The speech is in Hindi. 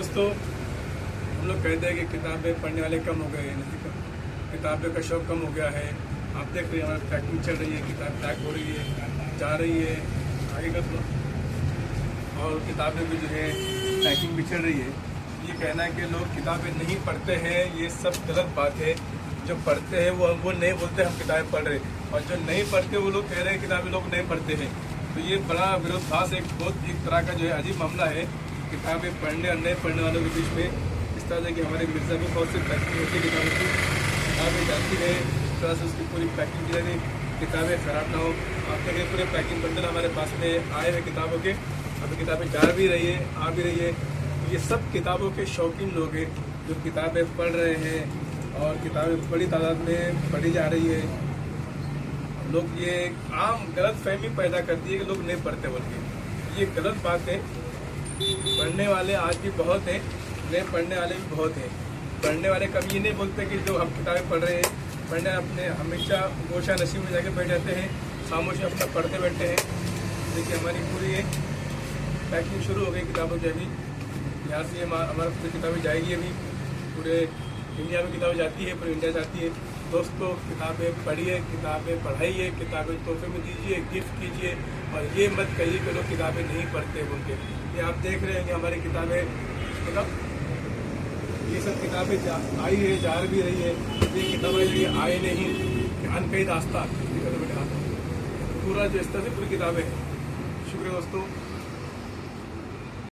दोस्तों, हम लोग कहते हैं कि किताबें पढ़ने वाले कम हो गए हैं, किताबें का शौक कम हो गया है। आप देख रहे हैं हमारी पैकिंग चल रही है, किताब पैक हो रही है, जा रही है आगे का तो, और किताबें भी जो है पैकिंग भी चल रही है। ये कहना है कि लोग किताबें नहीं पढ़ते हैं, ये सब गलत बात है। जो पढ़ते हैं वो नहीं बोलते हम किताबें पढ़ रहे, और जो नहीं पढ़ते वो लोग कह रहे हैं किताबें लोग नहीं पढ़ते हैं। तो ये बड़ा विरोधाभास, एक तरह का जो है अजीब मामला है किताबें पढ़ने और नहीं पढ़ने वालों के बीच में। इस तरह से कि हमारे मिर्जा में बहुत सी पैकिंग होती है किताबों की, किताबें जाती है इस तरह से उसकी पूरी पैकिंग की जाती है, किताबें ख़राब ना हो। आप देखें पूरे पैकिंग बंडल हमारे पास में आए हैं किताबों के, अभी किताबें जा भी रही है आ भी रही है। ये सब किताबों के शौकीन लोग हैं जो किताबें पढ़ रहे हैं और किताबें बड़ी तादाद में पढ़ी जा रही है। लोग ये आम गलत फहमी पैदा करती है कि लोग नहीं पढ़ते, बल्कि ये गलत बात है। पढ़ने वाले आज भी बहुत हैं, नहीं पढ़ने वाले भी बहुत हैं। पढ़ने वाले कभी ये नहीं बोलते कि जो हम किताबें पढ़ रहे हैं, पढ़ने अपने हमेशा गोशा नसीब में जाके बैठ जाते हैं, खामोश अपना पढ़ते बैठते हैं। देखिए हमारी पूरी एक पैकिंग शुरू हो गई किताबों की। अभी यहाँ से हमारा पूरी किताबें जाएगी, अभी पूरे इंडिया में किताबें जाती है, पूरे इंडिया जाती है। दोस्तों, किताबें पढ़िए, किताबें पढ़ाइए, किताबें तोहफे में दीजिए, गिफ्ट कीजिए, और ये मत कहिए कि लोग किताबें नहीं पढ़ते बोल के। ये आप देख रहे हैं कि हमारी किताबें मतलब ये सब किताबें आई है, जा भी रही है। ये किताबें ये आए नहीं, अनकही दास्तान पूरा जो इस तरह से पूरी किताबें हैं। शुक्रिया दोस्तों।